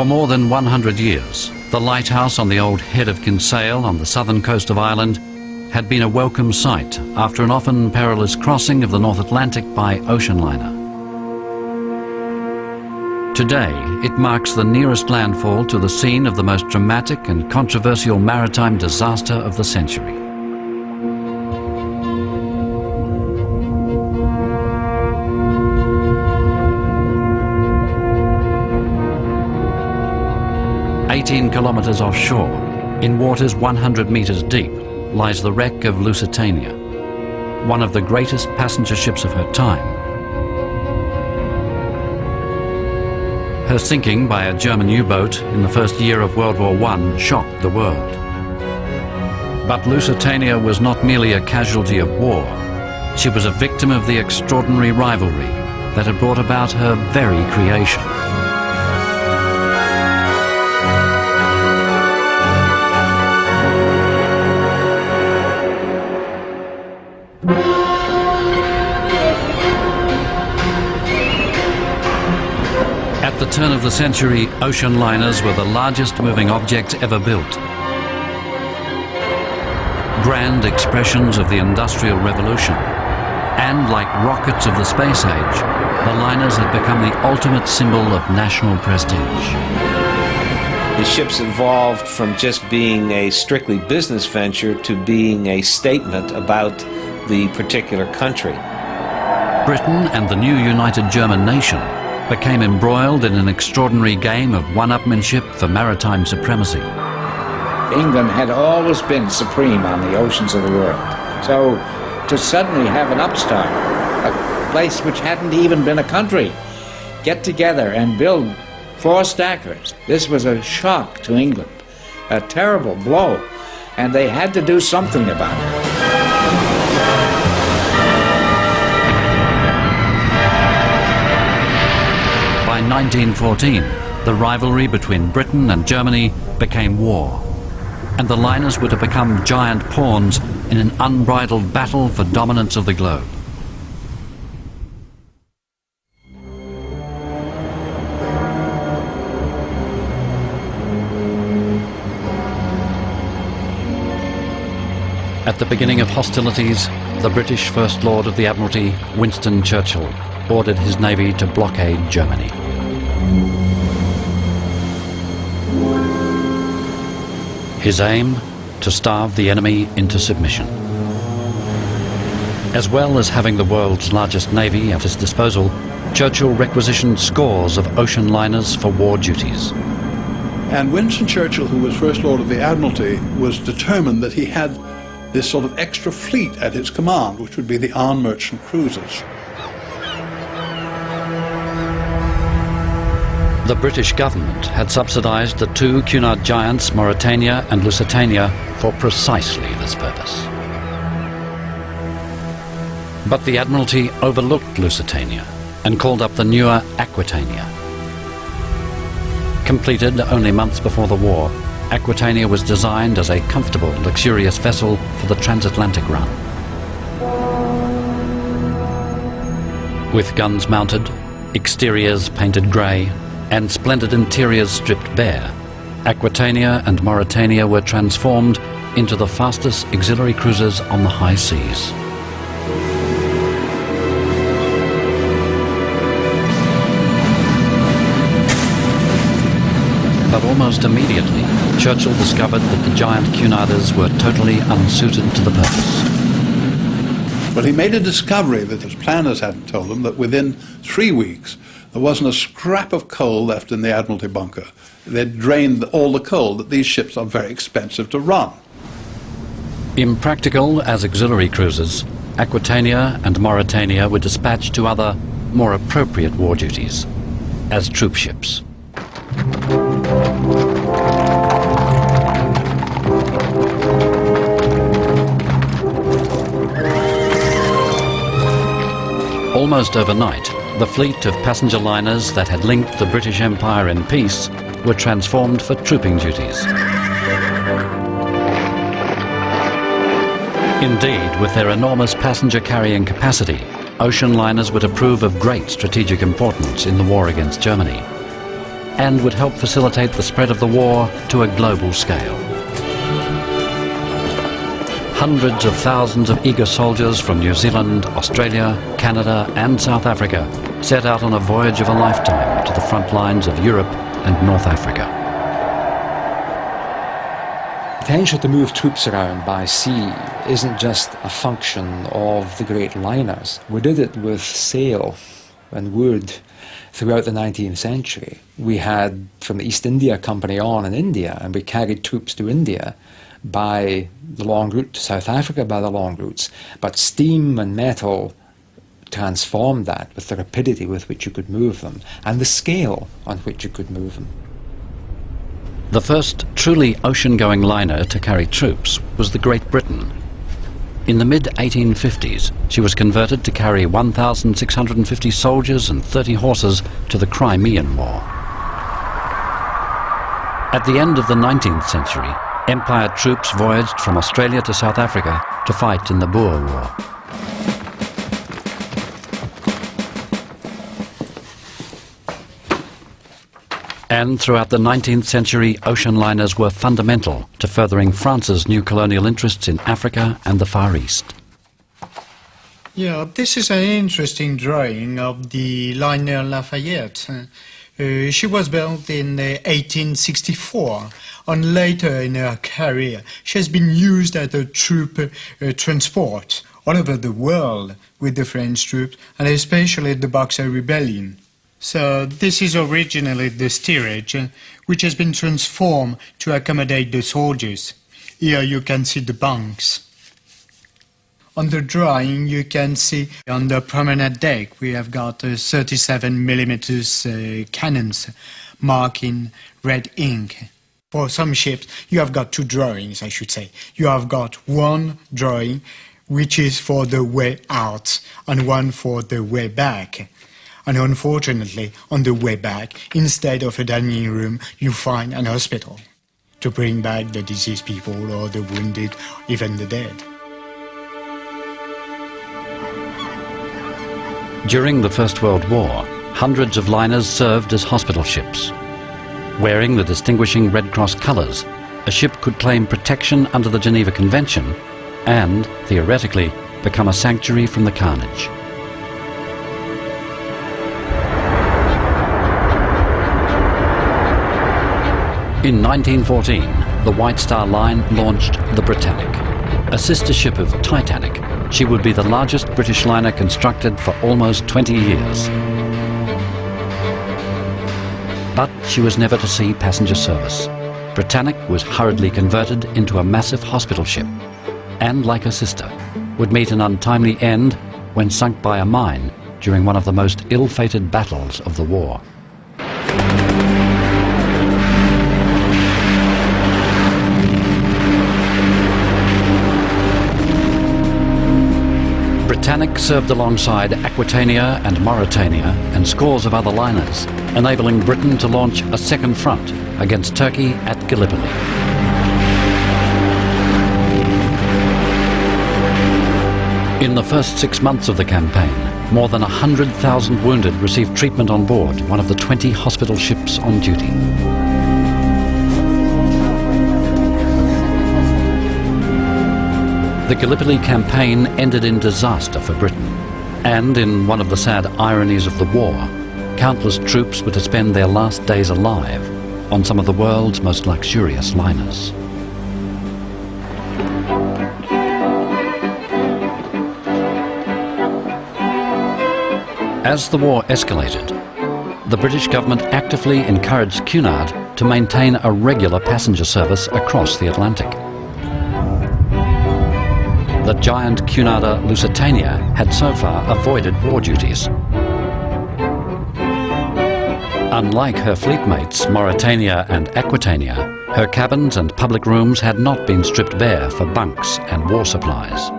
For more than 100 years, the lighthouse on the old Head of Kinsale on the southern coast of Ireland had been a welcome sight after an often perilous crossing of the North Atlantic by ocean liner. Today, it marks the nearest landfall to the scene of the most dramatic and controversial maritime disaster of the century. Kilometers offshore, in waters 100 meters deep, lies the wreck of Lusitania, one of the greatest passenger ships of her time. Her sinking by a German U-boat in the first year of World War I shocked the world. But Lusitania was not merely a casualty of war. She was a victim of the extraordinary rivalry that had brought about her very creation. At the turn of the century, ocean liners were the largest moving objects ever built. Grand expressions of the Industrial Revolution. And like rockets of the space age, the liners had become the ultimate symbol of national prestige. The ships evolved from just being a strictly business venture to being a statement about the particular country. Britain and the new united German nation became embroiled in an extraordinary game of one-upmanship for maritime supremacy. England had always been supreme on the oceans of the world. So to suddenly have an upstart, a place which hadn't even been a country, get together and build 4 stackers, this was a shock to England, a terrible blow, and they had to do something about it. By 1914, the rivalry between Britain and Germany became war, and the liners were to become giant pawns in an unbridled battle for dominance of the globe. At the beginning of hostilities, the British First Lord of the Admiralty, Winston Churchill, ordered his navy to blockade Germany. His aim? To starve the enemy into submission. As well as having the world's largest navy at his disposal, Churchill requisitioned scores of ocean liners for war duties. And Winston Churchill, who was First Lord of the Admiralty, was determined that he had this sort of extra fleet at his command, which would be the armed merchant cruisers. The British government had subsidized the 2 Cunard giants, Mauretania and Lusitania, for precisely this purpose. But the Admiralty overlooked Lusitania and called up the newer Aquitania. Completed only months before the war, Aquitania was designed as a comfortable, luxurious vessel for the transatlantic run. With guns mounted, exteriors painted grey, and splendid interiors stripped bare, Aquitania and Mauretania were transformed into the fastest auxiliary cruisers on the high seas. But almost immediately, Churchill discovered that the giant Cunarders were totally unsuited to the purpose. But he made a discovery that his planners hadn't told him, that within 3 weeks there wasn't a scrap of coal left in the Admiralty bunker. They'd drained all the coal, that these ships are very expensive to run. Impractical as auxiliary cruisers, Aquitania and Mauretania were dispatched to other, more appropriate war duties, as troop ships. Almost overnight, the fleet of passenger liners that had linked the British Empire in peace were transformed for trooping duties. Indeed, with their enormous passenger carrying capacity, ocean liners were to prove of great strategic importance in the war against Germany. and would help facilitate the spread of the war to a global scale. Hundreds of thousands of eager soldiers from New Zealand, Australia, Canada and South Africa set out on a voyage of a lifetime to the front lines of Europe and North Africa. The intention to move troops around by sea isn't just a function of the great liners. We did it with sail and wood throughout the 19th century. We had from the East India Company on in India, and we carried troops to India by the long route, to South Africa by the long routes. But steam and metal transformed that with the rapidity with which you could move them and the scale on which you could move them. The first truly ocean-going liner to carry troops was the Great Britain. In the mid-1850s, she was converted to carry 1,650 soldiers and 30 horses to the Crimean War. At the end of the 19th century, Empire troops voyaged from Australia to South Africa to fight in the Boer War. And throughout the 19th century, ocean liners were fundamental to furthering France's new colonial interests in Africa and the Far East. Yeah, this is an interesting drawing of the liner Lafayette. She was built in 1864, and later in her career she has been used as a troop transport all over the world with the French troops, and especially the Boxer Rebellion. So this is originally the steerage, which has been transformed to accommodate the soldiers. Here you can see the bunks. On the drawing you can see on the promenade deck we have got 37mm cannons marked in red ink. For some ships you have got two drawings, I should say. You have got one drawing which is for the way out and one for the way back. And unfortunately, on the way back, instead of a dining room, you find an hospital to bring back the diseased people or the wounded, even the dead. During the First World War, hundreds of liners served as hospital ships. Wearing the distinguishing Red Cross colours, a ship could claim protection under the Geneva Convention and, theoretically, become a sanctuary from the carnage. In 1914, the White Star Line launched the Britannic. A sister ship of Titanic, she would be the largest British liner constructed for almost 20 years. But she was never to see passenger service. Britannic was hurriedly converted into a massive hospital ship, and like her sister, would meet an untimely end when sunk by a mine during one of the most ill-fated battles of the war. Britannic served alongside Aquitania and Mauretania and scores of other liners, enabling Britain to launch a second front against Turkey at Gallipoli. In the first 6 months of the campaign, more than 100,000 wounded received treatment on board one of the 20 hospital ships on duty. The Gallipoli campaign ended in disaster for Britain, and in one of the sad ironies of the war, countless troops were to spend their last days alive on some of the world's most luxurious liners. As the war escalated, the British government actively encouraged Cunard to maintain a regular passenger service across the Atlantic. The giant Cunarder Lusitania had so far avoided war duties. Unlike her fleet mates Mauretania and Aquitania, her cabins and public rooms had not been stripped bare for bunks and war supplies.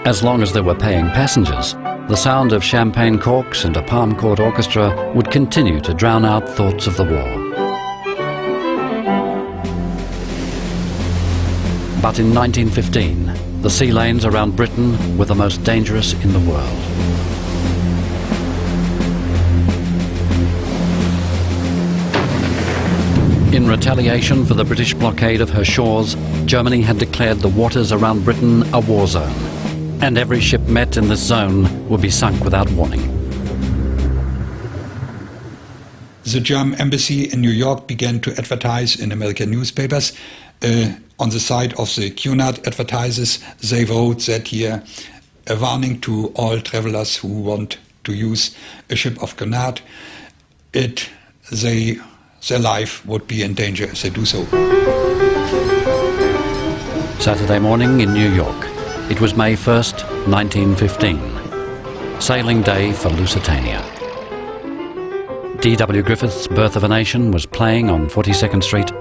As long as there were paying passengers, the sound of champagne corks and a palm court orchestra would continue to drown out thoughts of the war. But in 1915, the sea lanes around Britain were the most dangerous in the world. In retaliation for the British blockade of her shores, Germany had declared the waters around Britain a war zone, and every ship met in this zone would be sunk without warning. The German embassy in New York began to advertise in American newspapers. On the side of the Cunard advertisers, they wrote that here a warning to all travelers who want to use a ship of Cunard. Their life would be in danger if they do so. Saturday morning in New York. It was May 1st, 1915. Sailing day for Lusitania. D.W. Griffith's Birth of a Nation was playing on 42nd Street.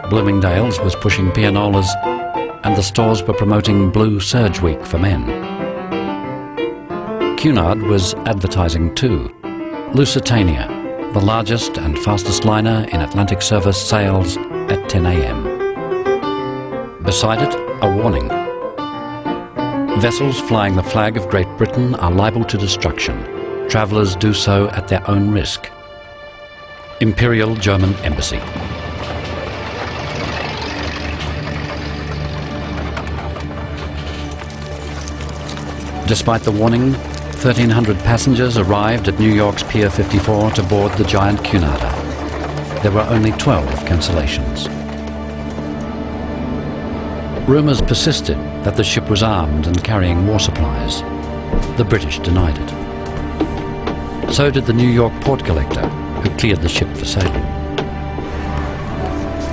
Bloomingdale's was pushing pianolas, and the stores were promoting Blue Serge Week for men. Cunard was advertising too. Lusitania, the largest and fastest liner in Atlantic service, sails at 10 a.m. Beside it, a warning. Vessels flying the flag of Great Britain are liable to destruction. Travellers do so at their own risk. Imperial German Embassy. Despite the warning, 1,300 passengers arrived at New York's Pier 54 to board the giant Cunarder. There were only 12 cancellations. Rumours persisted that the ship was armed and carrying war supplies. The British denied it. So did the New York port collector, who cleared the ship for sailing.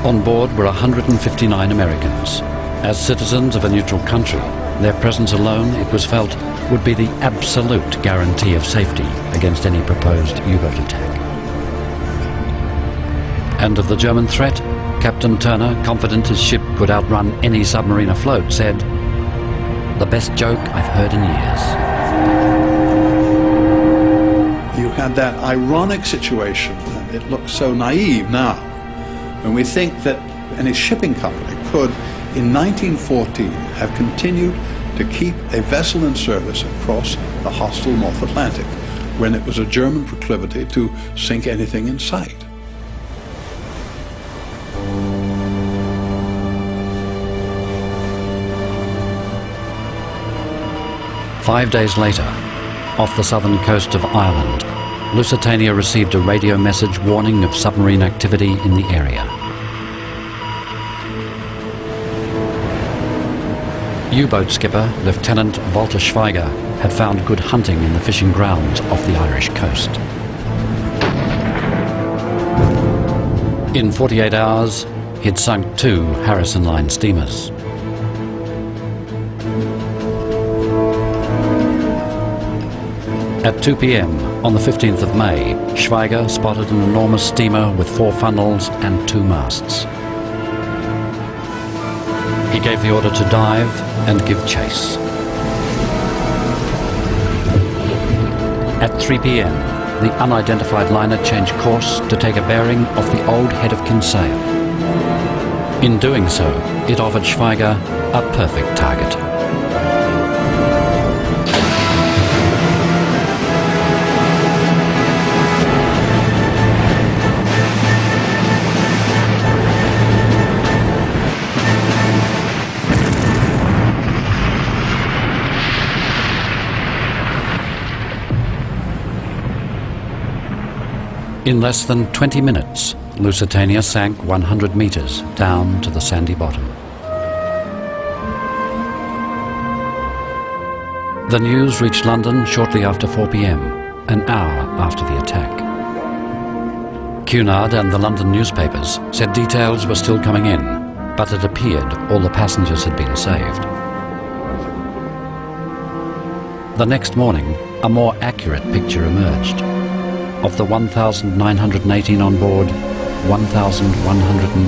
On board were 159 Americans. As citizens of a neutral country, their presence alone, it was felt, would be the absolute guarantee of safety against any proposed U-boat attack. And of the German threat, Captain Turner, confident his ship could outrun any submarine afloat, said, "The best joke I've heard in years." You had that ironic situation, and it looks so naive now, when we think that any shipping company could, in 1914, have continued to keep a vessel in service across the hostile North Atlantic, when it was a German proclivity to sink anything in sight. Five days later, off the southern coast of Ireland, Lusitania received a radio message warning of submarine activity in the area. U-boat skipper Lieutenant Walter Schweiger had found good hunting in the fishing grounds off the Irish coast. In 48 hours, he'd sunk 2 Harrison Line steamers. At 2 p.m. on the 15th of May, Schweiger spotted an enormous steamer with 4 funnels and 2 masts. He gave the order to dive and give chase. At 3 p.m., the unidentified liner changed course to take a bearing off the old head of Kinsale. In doing so, it offered Schweiger a perfect target. In less than 20 minutes, Lusitania sank 100 meters down to the sandy bottom. The news reached London shortly after 4 p.m, an hour after the attack. Cunard and the London newspapers said details were still coming in, but it appeared all the passengers had been saved. The next morning, a more accurate picture emerged. Of the 1,918 on board, 1,109